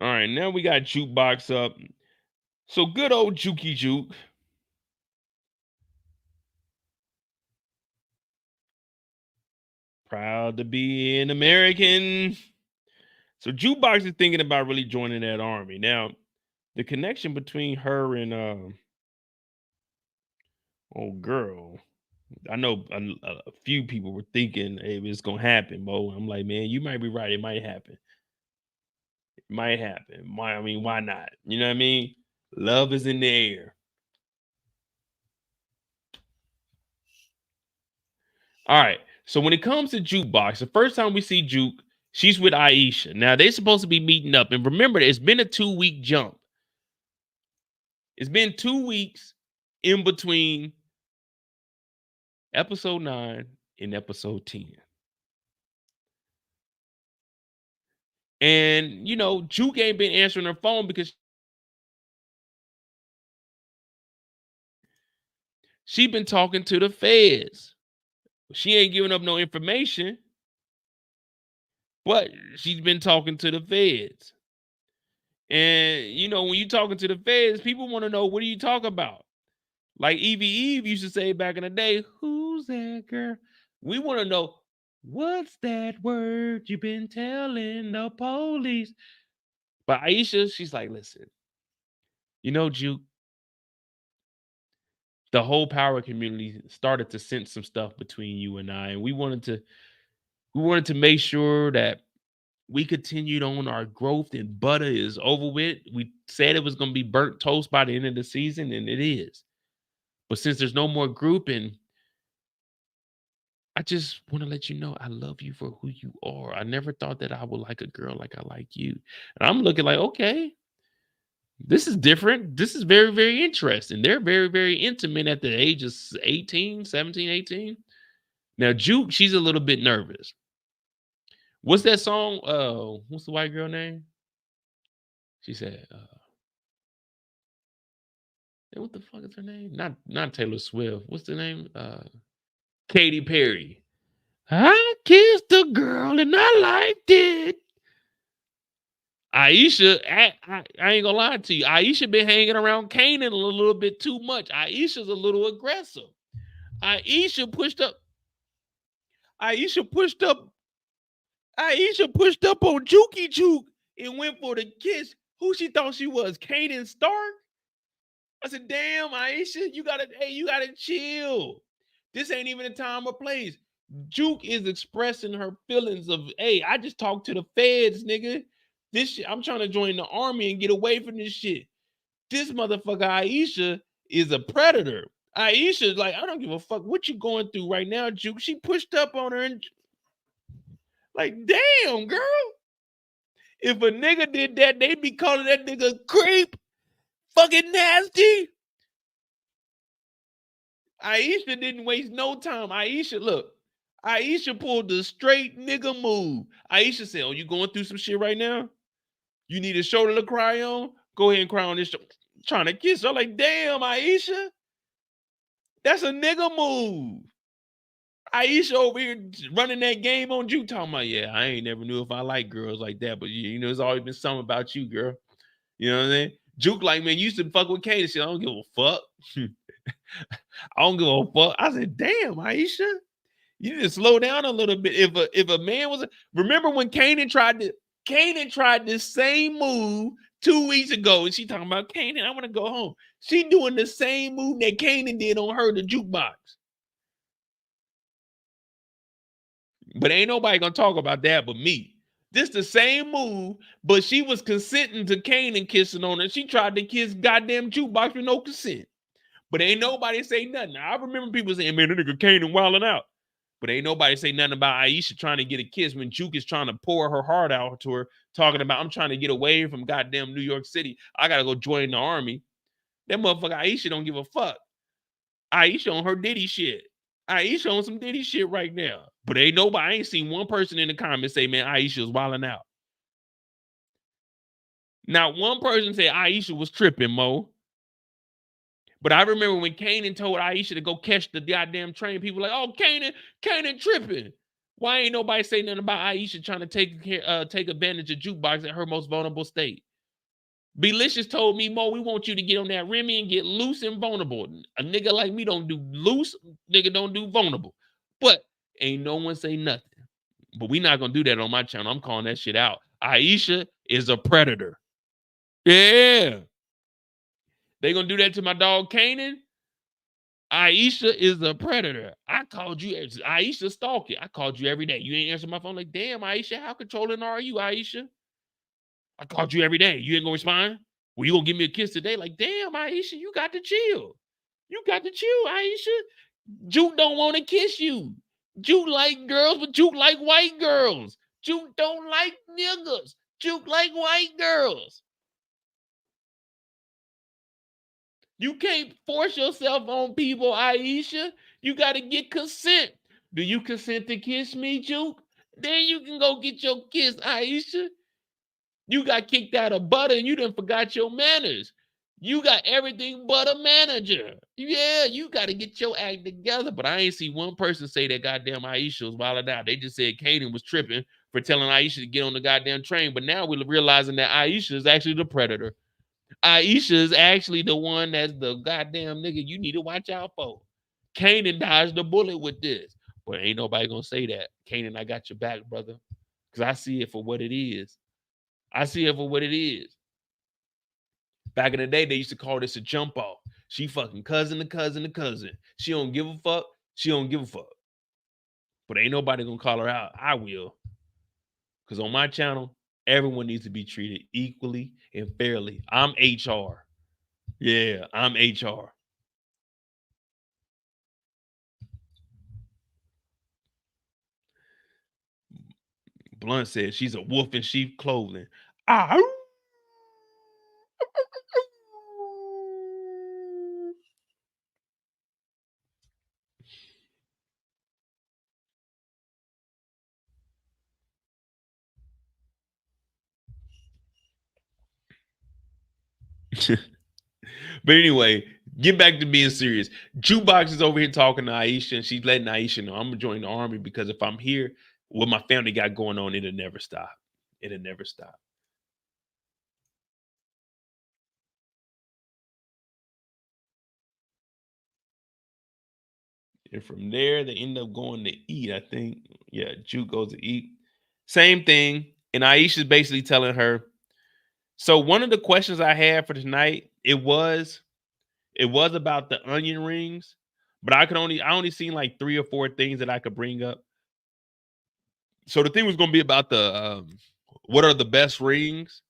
All right, now we got Jukebox up. So good old Jukey Juke. Proud to be an American. So Jukebox is thinking about really joining that army. Now, the connection between her and old girl, I know a few people were thinking hey, it's gonna happen, Mo. I'm like, man, you might be right. It might happen. It might happen. Why? I mean, why not? You know what I mean? Love is in the air. All right. So when it comes to Jukebox, the first time we see Juke, she's with Aisha. Now they're supposed to be meeting up, and remember, it's been a 2-week jump. It's been 2 weeks in between episode 9 and episode 10. And you know, Juke ain't been answering her phone because she been talking to the feds. She ain't giving up no information, but she's been talking to the feds. And you know, when you talking to the feds, people want to know what are you talking about? Like Evie Eve used to say back in the day, who's that girl? We want to know what's that word you've been telling the police. But Aisha, she's like, listen, you know, Juke, the whole power community started to sense some stuff between you and I, and we wanted to make sure that we continued on our growth and Bada is over with. We said it was going to be burnt toast by the end of the season, and it is. But since there's no more grouping, I just want to let you know I love you for who you are. I never thought that I would like a girl like I like you. And I'm looking like, okay, this is different. This is very, very interesting. They're very, very intimate at the age of 18, 17, 18. Now, Juke, she's a little bit nervous. What's that song? What's the white girl name? She said, what the fuck is her name? Not Taylor Swift. What's the name? Katy Perry. I kissed a girl and I liked it. Aisha, I ain't gonna lie to you. Aisha been hanging around Kanan a little bit too much. Aisha's a little aggressive. Aisha pushed up. Aisha pushed up. Aisha pushed up on Jukey Juke and went for the kiss. Who she thought she was? Kanan Stark? I said, damn, Aisha, you gotta chill. This ain't even the time or place. Juke is expressing her feelings of, hey, I just talked to the feds, nigga. This shit, I'm trying to join the army and get away from this shit. This motherfucker Aisha is a predator. Aisha's like, I don't give a fuck what you going through right now, Juke. She pushed up on her and like, damn, girl. If a nigga did that, they'd be calling that nigga creep. Fucking nasty. Aisha didn't waste no time. Aisha pulled the straight nigga move. Aisha said, oh, you going through some shit right now? You need a shoulder to cry on? Go ahead and cry on this shoulder. Trying to kiss her. I'm like, damn, Aisha. That's a nigga move. Aisha over here running that game on you, talking about, yeah, I ain't never knew if I like girls like that, but you know, there's always been something about you, girl. You know what I'm saying? Juke like, man, you used to fuck with Katie. Shit, I don't give a fuck. I don't give a fuck. I said, damn, Aisha, you need to slow down a little bit. If a man was remember when Kanan tried this same move 2 weeks ago, and she talking about Kanan, I want to go home. She doing the same move that Kanan did on her, the jukebox. But ain't nobody gonna talk about that but me. This the same move, but she was consenting to Kanan kissing on her. She tried to kiss goddamn jukebox with no consent. But ain't nobody say nothing. I remember people saying, man, that nigga Kanan wilding out. But ain't nobody say nothing about Aisha trying to get a kiss when Juke is trying to pour her heart out to her, talking about, I'm trying to get away from goddamn New York City. I got to go join the army. That motherfucker Aisha don't give a fuck. Aisha on her Diddy shit. Aisha on some Diddy shit right now. But ain't nobody, I ain't seen one person in the comments say, man, Aisha was wilding out. Now, one person said Aisha was tripping, Mo. But I remember when Kanan told Aisha to go catch the goddamn train, people were like, oh, Kanan tripping. Why ain't nobody say nothing about Aisha trying to take advantage of Jukebox at her most vulnerable state? Belicious told me, Mo, we want you to get on that Remy and get loose and vulnerable. A nigga like me don't do loose, nigga don't do vulnerable. But ain't no one say nothing. But we not gonna do that on my channel. I'm calling that shit out. Aisha is a predator. Yeah. They gonna do that to my dog Kanan. Aisha is a predator. I called you. Aisha stalking. I called you every day. You ain't answering my phone. Like, damn, Aisha, how controlling are you, Aisha? I called you every day. You ain't gonna respond? Well, you gonna give me a kiss today? Like, damn, Aisha, you got to chill. You got to chill, Aisha. Juke don't want to kiss you. Juke like girls, but Juke like white girls. Juke don't like niggas. Juke like white girls. You can't force yourself on people, Aisha. You got to get consent. Do you consent to kiss me, Juke? Then you can go get your kiss, Aisha. You got kicked out of Bada and you done forgot your manners. You got everything but a manager. Yeah, you got to get your act together. But I ain't see one person say that goddamn Aisha was wilding out. They just said Kanan was tripping for telling Aisha to get on the goddamn train. But now we're realizing that Aisha is actually the predator. Aisha is actually the one that's the goddamn nigga you need to watch out for. Kanan dodged the bullet with this. But ain't nobody gonna say that. Kanan, I got your back, brother. Because I see it for what it is. I see it for what it is. Back in the day, they used to call this a jump off. She fucking cousin to cousin to cousin. She don't give a fuck. She don't give a fuck. But ain't nobody gonna call her out. I will. Because on my channel, everyone needs to be treated equally and fairly. I'm HR. Yeah, I'm HR. Blunt said she's a wolf in sheep clothing. Ah. But anyway, get back to being serious. Jukebox is over here talking to Aisha, and she's letting Aisha know I'm gonna join the army because if I'm here, what my family got going on, it'll never stop. It'll never stop. And from there, they end up going to eat. I think, yeah, Juke goes to eat. Same thing. And Aisha's basically telling her. So one of the questions I had for tonight, it was about the onion rings, but I only seen like 3 or 4 things that I could bring up. So the thing was gonna be about the what are the best rings?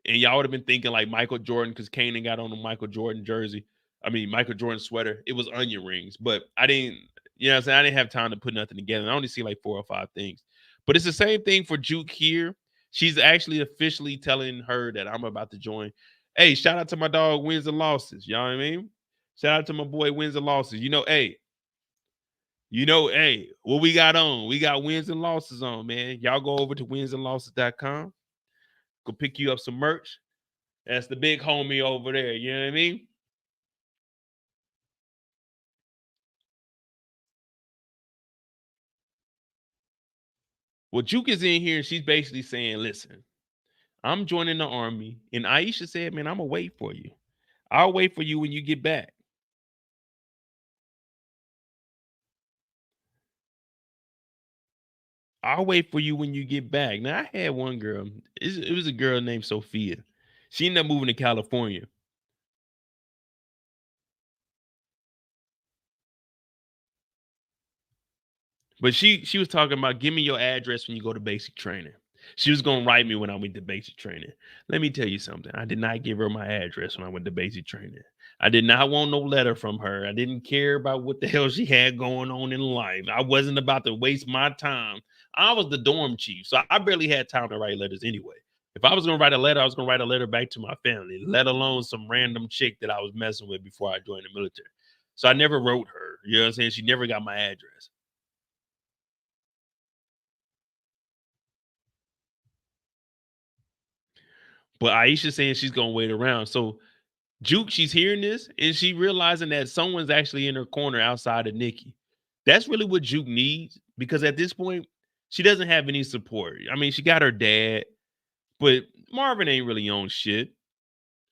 And y'all would have been thinking like Michael Jordan because Kanan got on the Michael Jordan jersey. I mean Michael Jordan sweater. It was onion rings, but I didn't, you know what I'm saying? I didn't have time to put nothing together. I only see like 4 or 5 things. But it's the same thing for Juke here. She's actually officially telling her that I'm about to join. Hey, shout out to my dog Wins and Losses. You know what I mean? Shout out to my boy Wins and Losses. Hey, what we got on? We got Wins and Losses on, man. Y'all go over to winsandlosses.com. Go pick you up some merch. That's the big homie over there. You know what I mean? Well, Juke is in here and she's basically saying, listen, I'm joining the army. And Aisha said, man, I'm going to wait for you. I'll wait for you when you get back. I'll wait for you when you get back. Now, I had one girl. It was a girl named Sophia. She ended up moving to California. But she was talking about, give me your address when you go to basic training. She was going to write me when I went to basic training. Let me tell you something. I did not give her my address when I went to basic training. I did not want no letter from her. I didn't care about what the hell she had going on in life. I wasn't about to waste my time. I was the dorm chief, so I barely had time to write letters anyway. If I was going to write a letter, I was going to write a letter back to my family, let alone some random chick that I was messing with before I joined the military. So I never wrote her. You know what I'm saying? She never got my address. But Aisha's saying she's gonna wait around. So Juke, she's hearing this and she realizing that someone's actually in her corner outside of Nikki. That's really what Juke needs because at this point, she doesn't have any support. I mean, she got her dad, but Marvin ain't really on shit.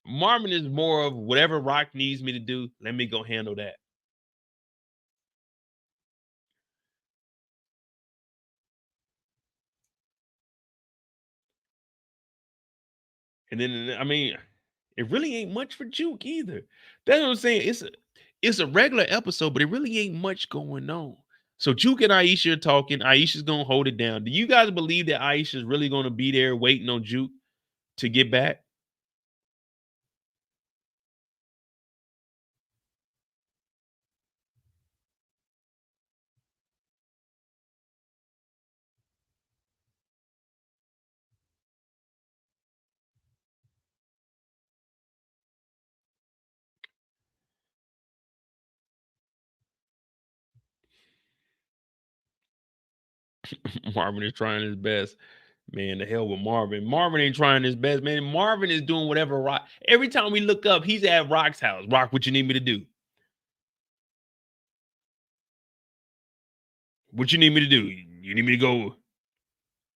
Marvin is more of whatever Rock needs me to do, let me go handle that. And then I mean, it really ain't much for Juke either. That's what I'm saying. It's a regular episode, but it really ain't much going on. So Juke and Aisha are talking. Aisha's gonna hold it down. Do you guys believe that Aisha's really gonna be there waiting on Juke to get back? Marvin is trying his best. Man, the hell with Marvin. Marvin ain't trying his best, man. Marvin is doing whatever Rock. Every time we look up, he's at Rock's house. Rock, what you need me to do? What you need me to do? You need me to go?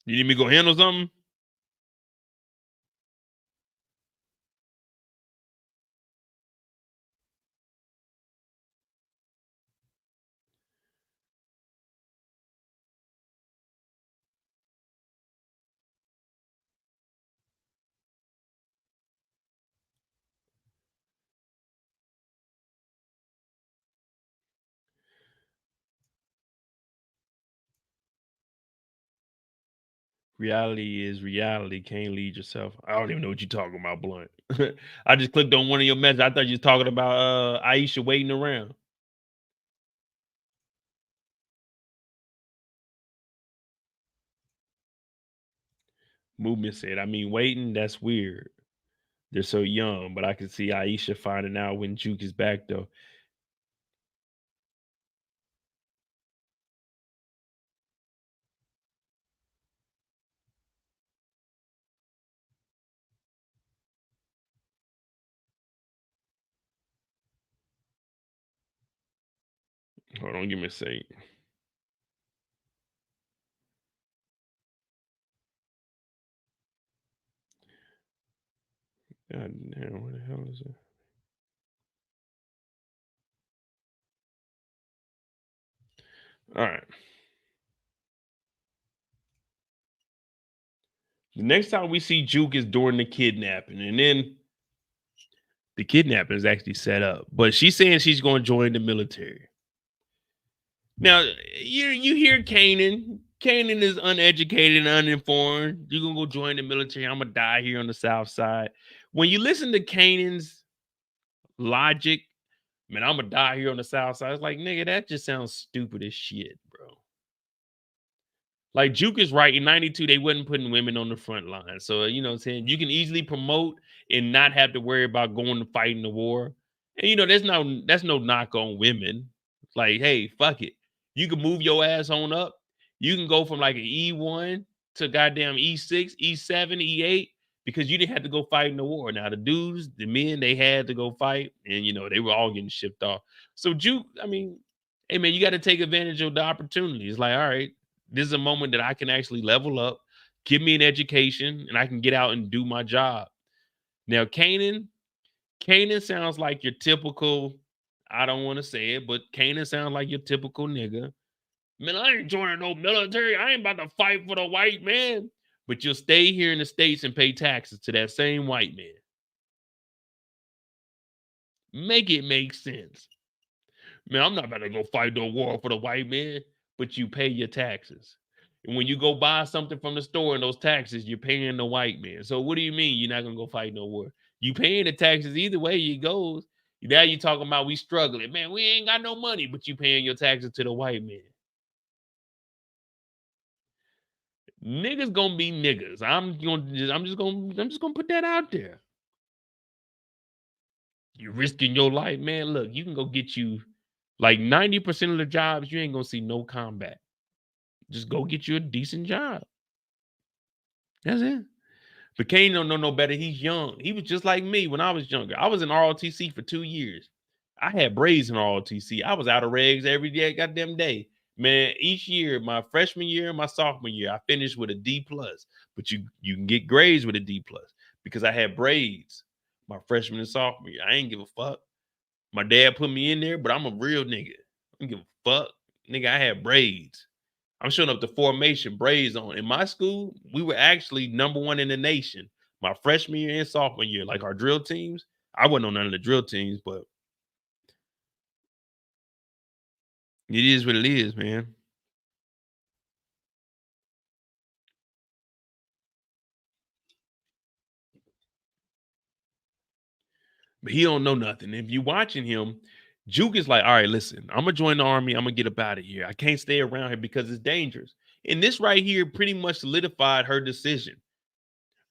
You need me to go handle something? Reality is reality. Can't lead yourself. I don't even know what you're talking about, Blunt. I just clicked on one of your messages. I thought you was talking about Aisha waiting around. Movement said, I mean, waiting, that's weird. They're so young, but I can see Aisha finding out when Juke is back, though. Hold on, give me a second. God damn, what the hell is it? All right. The next time we see Juke is during the kidnapping, and then the kidnapping is actually set up. But she's saying she's going to join the military. Now, you hear Kanan. Kanan is uneducated and uninformed. You're gonna go join the military. I'm gonna die here on the South Side. When you listen to Kanan's logic, man, I'm gonna die here on the South Side. It's like, nigga, that just sounds stupid as shit, bro. Like Juke is right. In 92, they wasn't putting women on the front line. So, you know what I'm saying? You can easily promote and not have to worry about going to fight in the war. And that's no knock on women. It's like, hey, fuck it. You can move your ass on up. You can go from like an E1 to goddamn E6, E7, E8, because you didn't have to go fight in the war. Now the dudes, the men, they had to go fight, and they were all getting shipped off. So Juke, I mean, hey man, you got to take advantage of the opportunity. It's like, all right, this is a moment that I can actually level up, give me an education, and I can get out and do my job. Now, Kanan sounds like your typical, I don't want to say it, but Kanan sounds like your typical nigga. Man, I ain't joining no military. I ain't about to fight for the white man. But you'll stay here in the States and pay taxes to that same white man. Make it make sense. Man, I'm not about to go fight no war for the white man, but you pay your taxes. And when you go buy something from the store and those taxes, you're paying the white man. So what do you mean you're not gonna go fight no war? You paying the taxes either way it goes. Now you talking about we struggling. Man, we ain't got no money, but you paying your taxes to the white man. Niggas gonna be niggas. I'm just gonna put that out there. You risking your life, man. Look, you can go get you like 90% of the jobs, you ain't gonna see no combat. Just go get you a decent job. That's it. But Kane don't know no better. He's young. He was just like me when I was younger. I was in ROTC for 2 years. I had braids in ROTC. I was out of regs every day, goddamn day. Man, each year, my freshman year and my sophomore year, I finished with a D plus. But you can get grades with a D plus because I had braids. My freshman and sophomore year. I ain't give a fuck. My dad put me in there, but I'm a real nigga. I don't give a fuck. Nigga, I had braids. I'm showing up to formation, braids on. In my school, we were actually #1 in the nation. My freshman year and sophomore year, like our drill teams. I wasn't on none of the drill teams, but it is what it is, man. But he don't know nothing. If you watching him, Juke is like, all right, listen, I'm gonna join the army. I'm gonna get up out of here. I can't stay around here because it's dangerous. And this right here pretty much solidified her decision.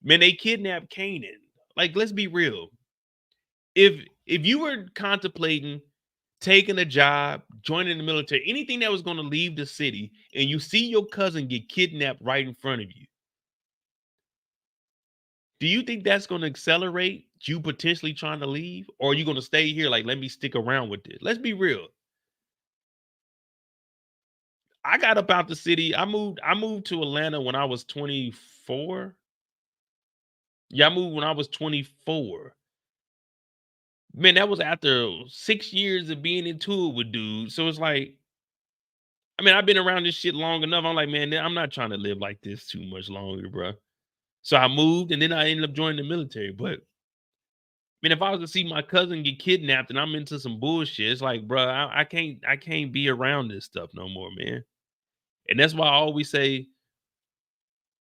Man, they kidnapped Kanan. Like, let's be real. If you were contemplating taking a job, joining the military, anything that was going to leave the city, and you see your cousin get kidnapped right in front of you, do you think that's going to accelerate you potentially trying to leave? Or are you going to stay here like, let me stick around with this? Let's be real. I got up out the city. I moved to Atlanta when I was 24. Yeah, I moved when I was 24. Man, that was after 6 years of being into it with dudes. So it's like, I mean, I've been around this shit long enough. I'm like, man, I'm not trying to live like this too much longer, bro. So I moved, and then I ended up joining the military. But I mean, if I was to see my cousin get kidnapped and I'm into some bullshit, it's like, bro, I can't be around this stuff no more, man. And that's why I always say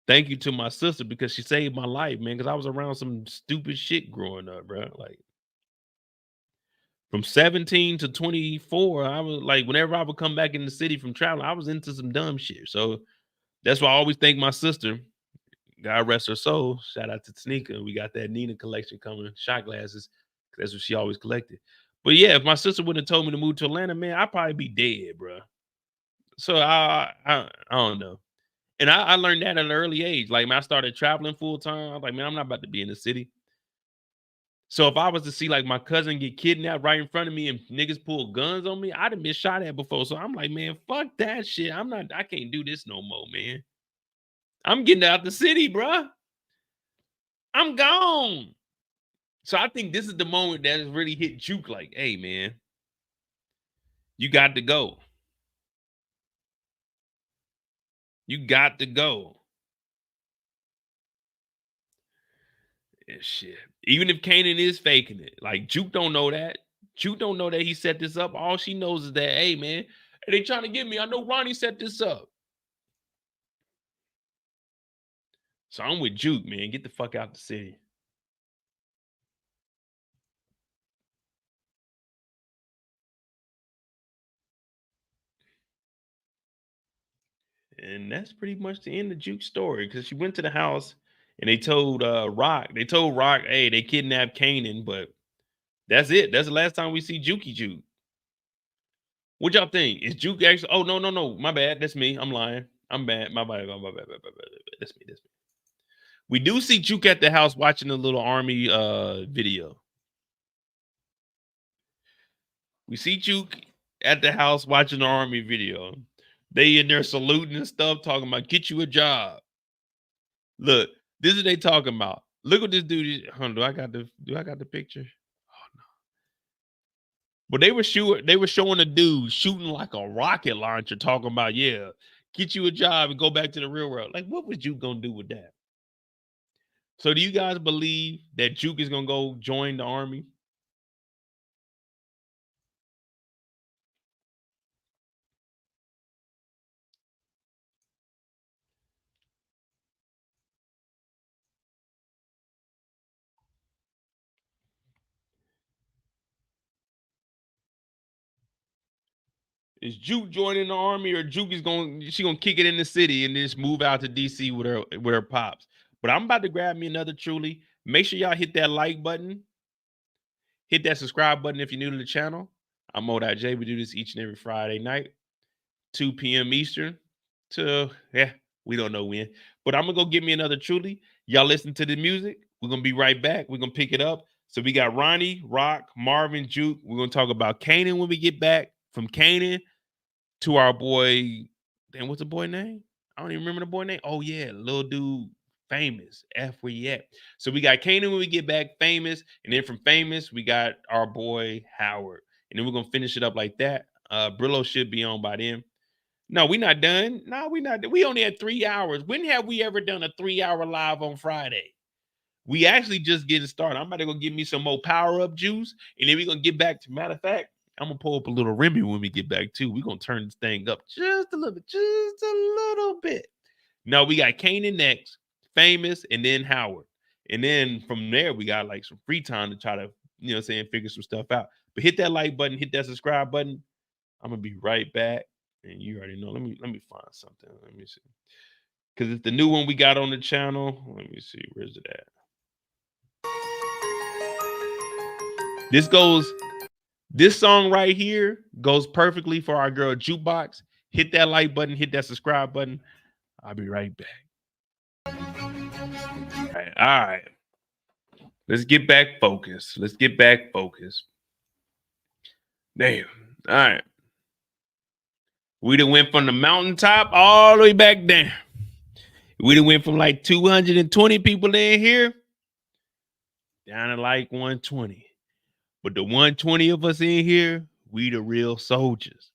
thank you to my sister because she saved my life, man. Because I was around some stupid shit growing up, bro. Like from 17 to 24, I was like, whenever I would come back in the city from traveling, I was into some dumb shit. So that's why I always thank my sister. God rest her soul. Shout out to Sneaker. We got that Nina collection coming, shot glasses. That's what she always collected. But yeah, if my sister would have told me to move to Atlanta, man, I'd probably be dead, bro. So I don't know. And I learned that at an early age. Like, man, I started traveling full time. I was like, man, I'm not about to be in the city. So if I was to see like my cousin get kidnapped right in front of me and niggas pull guns on me, I'd have been shot at before. So I'm like, man, fuck that shit. I can't do this no more, man. I'm getting out the city, bro. I'm gone. So I think this is the moment that has really hit Juke like, hey, man, you got to go. You got to go. Yeah, shit. Even if Kanan is faking it, like Juke don't know that. Juke don't know that he set this up. All she knows is that, hey, man, they trying to get me. I know Ronnie set this up. So I'm with Juke, man. Get the fuck out the city. And that's pretty much the end of Juke's story because she went to the house and they told Rock, hey, they kidnapped Kanan, but that's it. That's the last time we see Jukey Juke. What y'all think? Is Juke actually? Oh no, my bad. That's me. I'm lying. I'm bad. My bad. That's me. That's me. We do see Juke at the house watching the little army video. We see Juke at the house watching the army video. They in there saluting and stuff, talking about get you a job. Look, this is they talking about. Look what this dude. Hold on, do I got the picture? Oh no. But they were showing a dude shooting like a rocket launcher, talking about, yeah, get you a job and go back to the real world. Like, what was Juke gonna do with that? So do you guys believe that Juke is gonna go join the army? Is Juke joining the army, or Juke is gonna kick it in the city and just move out to DC with her pops? But I'm about to grab me another Truly. Make sure y'all hit that like button, hit that subscribe button if you're new to the channel. I'm Mo.J. We do this each and every Friday night, 2 p.m. Eastern. To we don't know when, but I'm gonna go get me another Truly. Y'all listen to the music. We're gonna be right back. We're gonna pick it up. So we got Ronnie, Rock, Marvin, Juke. We're gonna talk about Kanan when we get back. From Kanan to our boy, damn, what's the boy name? I don't even remember the boy name. Oh yeah, little dude Famous. F where you at? So we got Kanan when we get back, Famous, and then from Famous, we got our boy Howard. And then we're gonna finish it up like that. Brillo should be on by then. No, we're not done. No, we're not. We only had 3 hours. When have we ever done a 3-hour live on Friday? We actually just getting started. I'm about to go get me some more power-up juice, and then we're gonna get back to, matter of fact, I'm gonna pull up a little Remy when we get back too. We're gonna turn this thing up just a little bit. No, we got Kanan next, Famous, and then Howard. And then from there, we got like some free time to try to, you know what I'm saying, figure some stuff out. But hit that like button, hit that subscribe button. I'm gonna be right back. And you already know. Let me find something. Let me see. Because it's the new one we got on the channel. Let me see. Where's it at? This song right here goes perfectly for our girl Jukebox. Hit that like button, hit that subscribe button. I'll be right back. All right. Let's get back focused. Damn. All right. We done went from the mountaintop all the way back down. We done went from like 220 people in here down to like 120. But the 120 of us in here, we the real soldiers.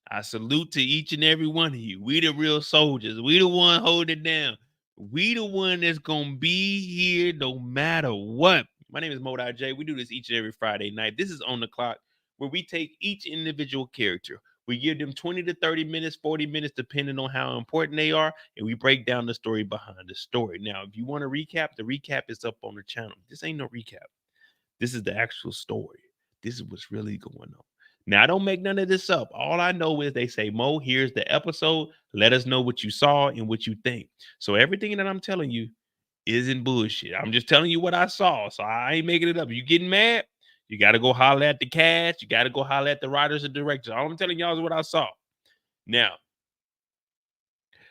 I salute to each and every one of you. We the real soldiers. We the one holding it down. We the one that's going to be here no matter what. My name is Modai J. We do this each and every Friday night. This is On the Clock, where we take each individual character. We give them 20 to 30 minutes, 40 minutes, depending on how important they are, and we break down the story behind the story. Now, if you want to recap, the recap is up on the channel. This ain't no recap. This is the actual story. This is what's really going on. Now, I don't make none of this up. All I know is they say, Mo, here's the episode. Let us know what you saw and what you think. So everything that I'm telling you isn't bullshit. I'm just telling you what I saw. So I ain't making it up. You getting mad? You got to go holler at the cast. You got to go holler at the writers and directors. All I'm telling y'all is what I saw. Now,